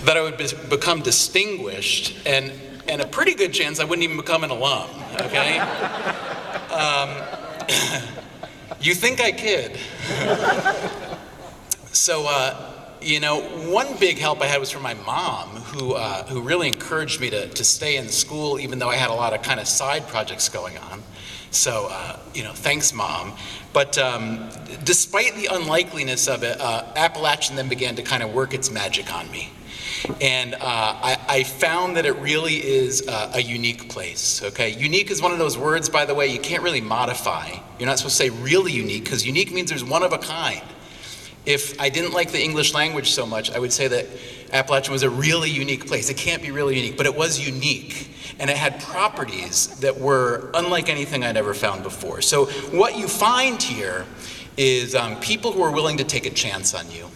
that I would become distinguished, and a pretty good chance I wouldn't even become an alum, okay? You think I kid. So, you know, one big help I had was from my mom, who really encouraged me to stay in school, even though I had a lot of kind of side projects going on. So, you know, thanks, Mom. But despite the unlikeliness of it, Appalachian then began to kind of work its magic on me. And I found that it really is a unique place, okay? Unique is one of those words, by the way, you can't really modify. You're not supposed to say really unique, because unique means there's one of a kind. If I didn't like the English language so much, I would say that Appalachian was a really unique place. It can't be really unique, but it was unique. And it had properties that were unlike anything I'd ever found before. So what you find here is people who are willing to take a chance on you.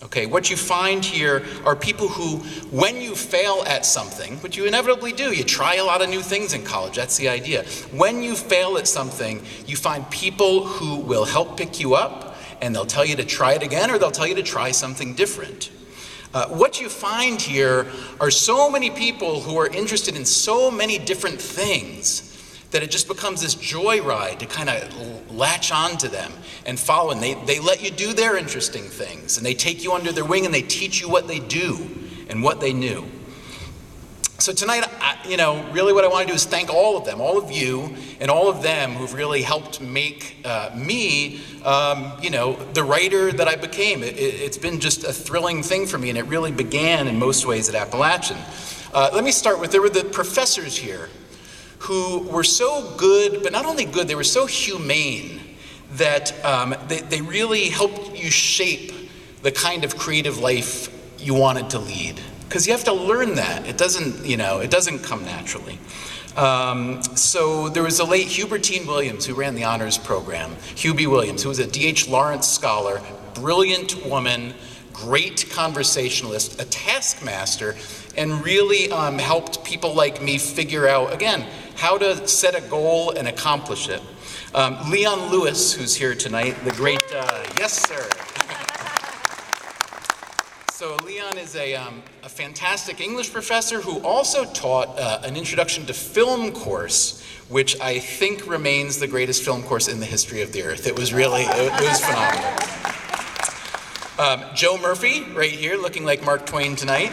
Okay, what you find here are people who, when you fail at something, which you inevitably do, you try a lot of new things in college, that's the idea. When you fail at something, you find people who will help pick you up, and they'll tell you to try it again, or they'll tell you to try something different. What you find here are so many people who are interested in so many different things that it just becomes this joyride to kind of latch on to them and follow. And they let you do their interesting things, and they take you under their wing, and they teach you what they do and what they knew. So tonight, you know, really what I want to do is thank all of them, all of you, and all of them who've really helped make me, you know, the writer that I became. It's been just a thrilling thing for me, and it really began in most ways at Appalachian. Let me start with, there were the professors here who were so good, but not only good, they were so humane that they really helped you shape the kind of creative life you wanted to lead. Because you have to learn that. It doesn't, you know, it doesn't come naturally. So there was the late Hubertine Williams who ran the honors program. Hubie Williams, who was a D.H. Lawrence scholar, brilliant woman, great conversationalist, a taskmaster, and really helped people like me figure out, again, how to set a goal and accomplish it. Leon Lewis, who's here tonight, the great, yes sir. So Leon is a fantastic English professor who also taught an introduction to film course, which I think remains the greatest film course in the history of the earth. It was really, it was phenomenal. Joe Murphy, right here, looking like Mark Twain tonight.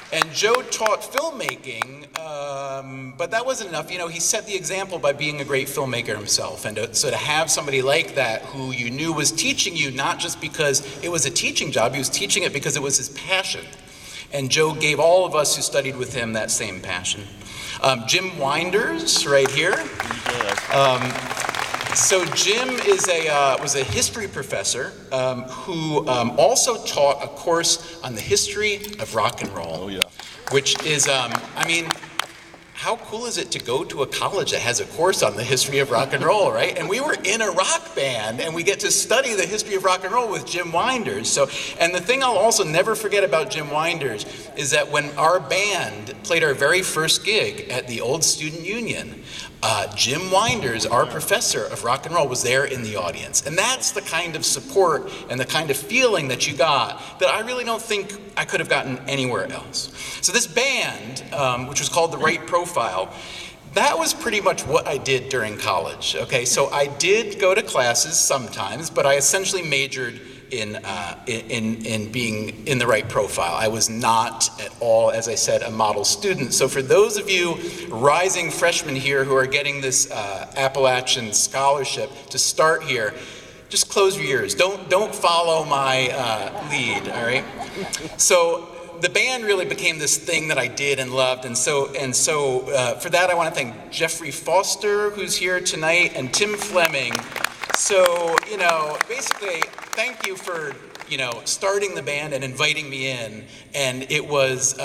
And Joe taught filmmaking, but that wasn't enough. You know, he set the example by being a great filmmaker himself. And so to have somebody like that who you knew was teaching you, not just because it was a teaching job, he was teaching it because it was his passion. And Joe gave all of us who studied with him that same passion. Jim Winders, right here. So Jim is was a history professor who also taught a course on the history of rock and roll. Oh, yeah. Which is, I mean, how cool is it to go to a college that has a course on the history of rock and roll, right? And we were in a rock band, and we get to study the history of rock and roll with Jim Winders. So, and the thing I'll also never forget about Jim Winders is that when our band played our very first gig at the old Student Union, Jim Winders, our professor of rock and roll, was there in the audience. And that's the kind of support and the kind of feeling that you got that I really don't think I could have gotten anywhere else. So this band, which was called The Right Profile, that was pretty much what I did during college. Okay, so I did go to classes sometimes, but I essentially majored in being in the right profile. I was not at all, as I said, a model student. So for those of you rising freshmen here who are getting this Appalachian scholarship to start here, just close your ears. Don't follow my lead, all right? So the band really became this thing that I did and loved, and so for that I want to thank Jeffrey Foster, who's here tonight, and Tim Fleming. So, you know, basically, thank you for, you know, starting the band and inviting me in. And it was,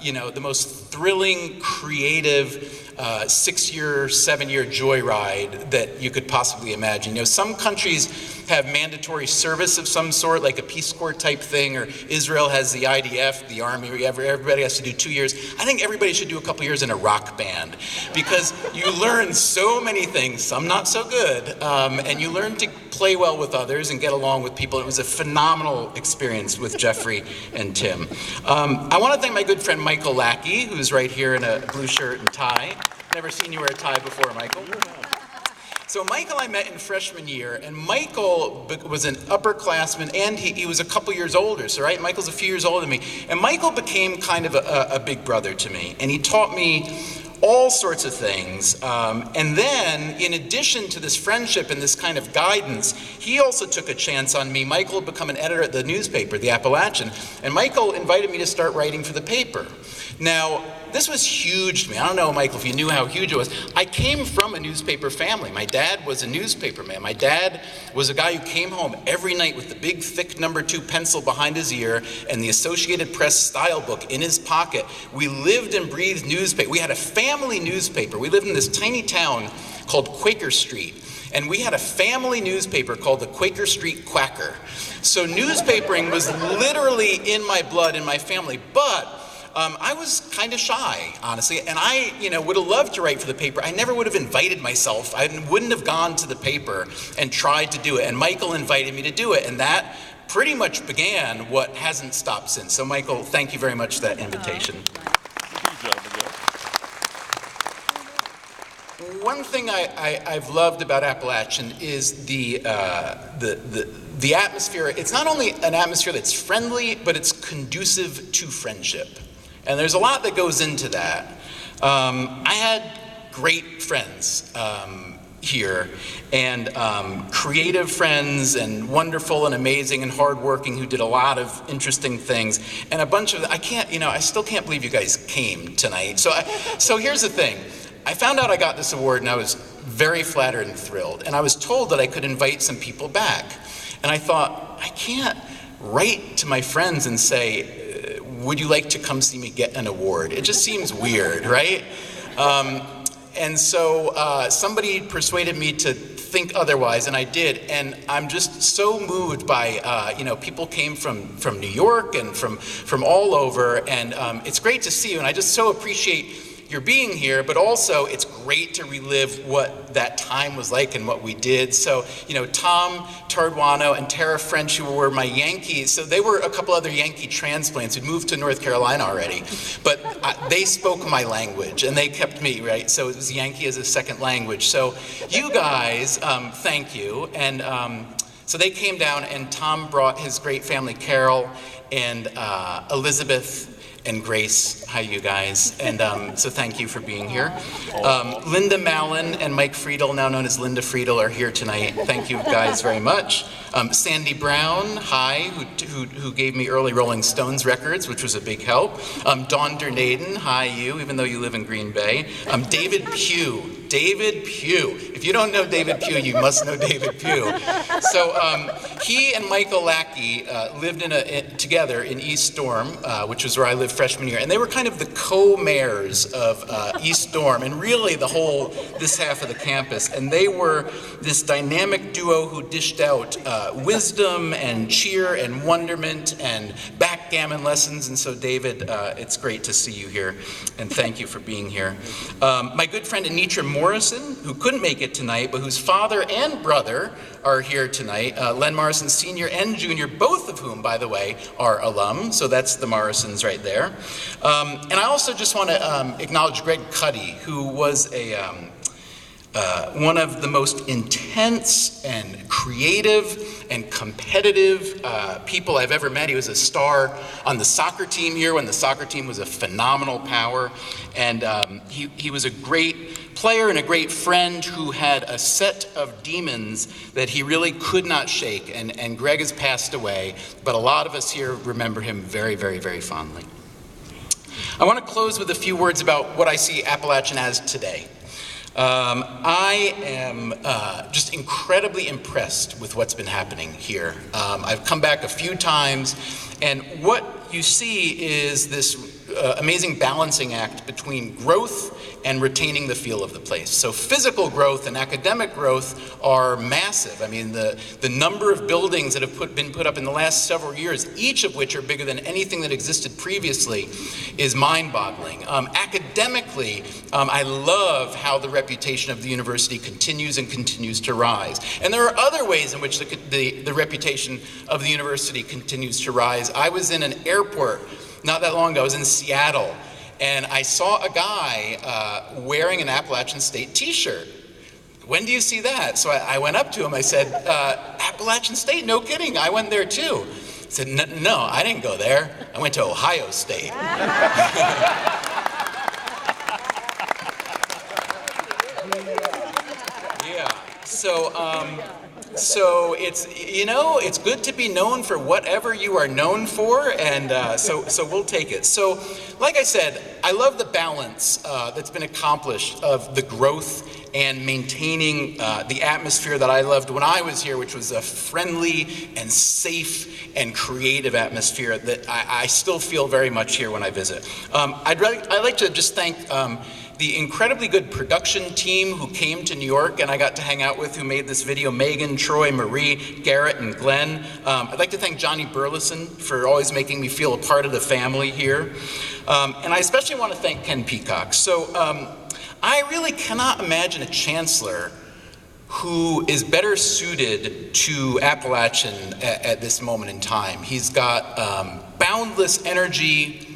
you know, the most thrilling, creative 6-year, 7-year joyride that you could possibly imagine. You know, some countries have mandatory service of some sort, like a Peace Corps type thing, or Israel has the IDF, the army, where everybody has to do 2 years. I think everybody should do a couple years in a rock band, because you learn so many things, some not so good, and you learn to play well with others and get along with people. It was a phenomenal experience with Jeffrey and Tim. I want to thank my good friend Michael Lackey, who's right here in a blue shirt and tie. Never seen you wear a tie before, Michael. So Michael I met in freshman year, and Michael was an upperclassman, and he was a couple years older, so right, Michael's a few years older than me. And Michael became kind of a big brother to me, and he taught me all sorts of things. And then, in addition to this friendship and this kind of guidance, he also took a chance on me. Michael had become an editor at the newspaper, the Appalachian, and Michael invited me to start writing for the paper. Now, this was huge to me. I don't know, Michael, if you knew how huge it was. I came from a newspaper family. My dad was a newspaper man. My dad was a guy who came home every night with the big, thick #2 pencil behind his ear and the Associated Press style book in his pocket. We lived and breathed newspaper. We had a family newspaper. We lived in this tiny town called Quaker Street. And we had a family newspaper called the Quaker Street Quacker. So newspapering was literally in my blood, in my family. But I was kind of shy, honestly, and I, would have loved to write for the paper. I never would have invited myself. I wouldn't have gone to the paper and tried to do it. And Michael invited me to do it, and that pretty much began what hasn't stopped since. So, Michael, thank you very much for that invitation. One thing I've loved about Appalachian is the atmosphere. It's not only an atmosphere that's friendly, but it's conducive to friendship. And there's a lot that goes into that. I had great friends here, and creative friends, and wonderful and amazing and hardworking, who did a lot of interesting things, and a bunch of, I still can't believe you guys came tonight. So here's the thing. I found out I got this award, and I was very flattered and thrilled, and I was told that I could invite some people back. And I thought, I can't write to my friends and say, would you like to come see me get an award? It just seems weird, right? And so somebody persuaded me to think otherwise, and I did. And I'm just so moved by, people came from New York and from all over, and it's great to see you, and I just so appreciate your being here, but also it's great to relive what that time was like and what we did. So, Tom Tarduano and Tara French, who were my Yankees, so they were a couple other Yankee transplants who'd moved to North Carolina already, but they spoke my language and they kept me, right? So it was Yankee as a second language. So you guys, thank you. And so they came down, and Tom brought his great family, Carol and Elizabeth and Grace. Hi, you guys. And so thank you for being here. Linda Mallon and Mike Friedel, now known as Linda Friedel, are here tonight. Thank you guys very much. Sandy Brown, hi, who gave me early Rolling Stones records, which was a big help. Dawn Dernaden, hi you, even though you live in Green Bay. David Pugh. If you don't know David Pugh, you must know David Pugh. So he and Michael Lackey lived together in East Storm, which was where I lived freshman year, and they were kind of the co-mayors of East Storm, and really this half of the campus. And they were this dynamic duo who dished out wisdom and cheer and wonderment and backgammon lessons. And so, David, it's great to see you here, and thank you for being here. My good friend Anitra Morrison, who couldn't make it tonight, but whose father and brother are here tonight, Len Morrison Sr. and Jr., both of whom, by the way, are alum, so that's the Morrisons right there. And I also just want to acknowledge Greg Cuddy, who was one of the most intense and creative and competitive people I've ever met. He was a star on the soccer team here when the soccer team was a phenomenal power. And he was a great player and a great friend who had a set of demons that he really could not shake. And Greg has passed away, but a lot of us here remember him very, very, very fondly. I want to close with a few words about what I see Appalachian as today. I am just incredibly impressed with what's been happening here. I've come back a few times, and what you see is this amazing balancing act between growth and retaining the feel of the place. So physical growth and academic growth are massive. I mean, the number of buildings that have been put up in the last several years, each of which are bigger than anything that existed previously, is mind-boggling. Academically, I love how the reputation of the university continues and continues to rise. And there are other ways in which the reputation of the university continues to rise. I was in an airport not that long ago. I was in Seattle, and I saw a guy wearing an Appalachian State t-shirt. When do you see that? So I went up to him, I said, Appalachian State, no kidding, I went there too. He said, no, I didn't go there. I went to Ohio State. Yeah, so it's, you know, it's good to be known for whatever you are known for, and so we'll take it. So, like I said, I love the balance that's been accomplished of the growth and maintaining the atmosphere that I loved when I was here, which was a friendly and safe and creative atmosphere that I still feel very much here when I visit. I'd like to just thank the incredibly good production team who came to New York and I got to hang out with, who made this video: Megan, Troy, Marie, Garrett, and Glenn. I'd like to thank Johnny Burleson for always making me feel a part of the family here. And I especially want to thank Ken Peacock. So I really cannot imagine a chancellor who is better suited to Appalachian at this moment in time. He's got boundless energy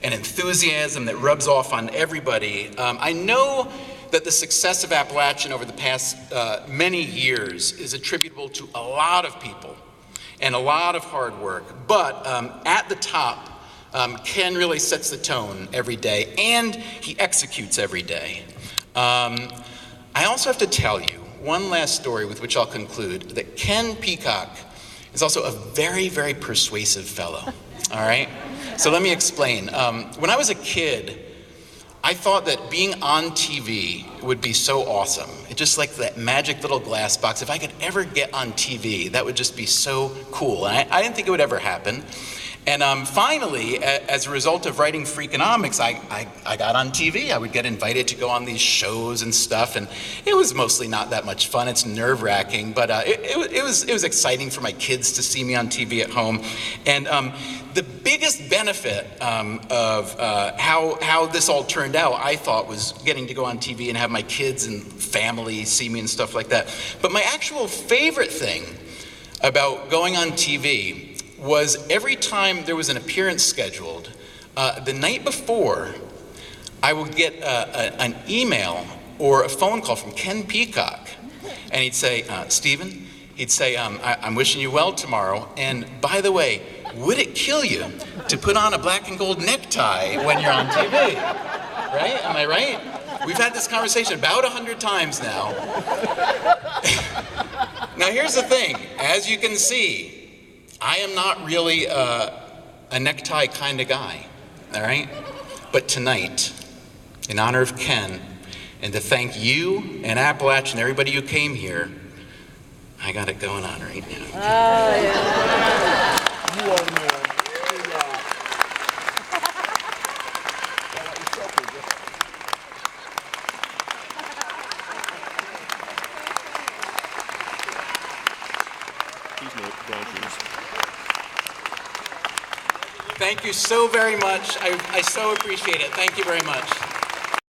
and enthusiasm that rubs off on everybody. I know that the success of Appalachian over the past many years is attributable to a lot of people and a lot of hard work, but at the top, Ken really sets the tone every day, and he executes every day. I also have to tell you one last story with which I'll conclude, that Ken Peacock is also a very, very persuasive fellow, all right? So let me explain. When I was a kid, I thought that being on TV would be so awesome. It's just like that magic little glass box. If I could ever get on TV, that would just be so cool. And I didn't think it would ever happen. And finally, as a result of writing Freakonomics, I got on TV. I would get invited to go on these shows and stuff, and it was mostly not that much fun. It's nerve-wracking, but it was exciting for my kids to see me on TV at home. And the biggest benefit of how this all turned out, I thought, was getting to go on TV and have my kids and family see me and stuff like that. But my actual favorite thing about going on TV was every time there was an appearance scheduled, the night before, I would get an email or a phone call from Ken Peacock, and he'd say, Stephen, he'd say, I'm wishing you well tomorrow, and by the way, would it kill you to put on a black and gold necktie when you're on TV? Right? Am I right? We've had this conversation about 100 times now. Now here's the thing, as you can see, I am not really a necktie kind of guy, all right? But tonight, in honor of Ken, and to thank you and Appalachian, everybody who came here, I got it going on right now. Oh, yeah. You are the man. Thank you so very much. I so appreciate it. Thank you very much.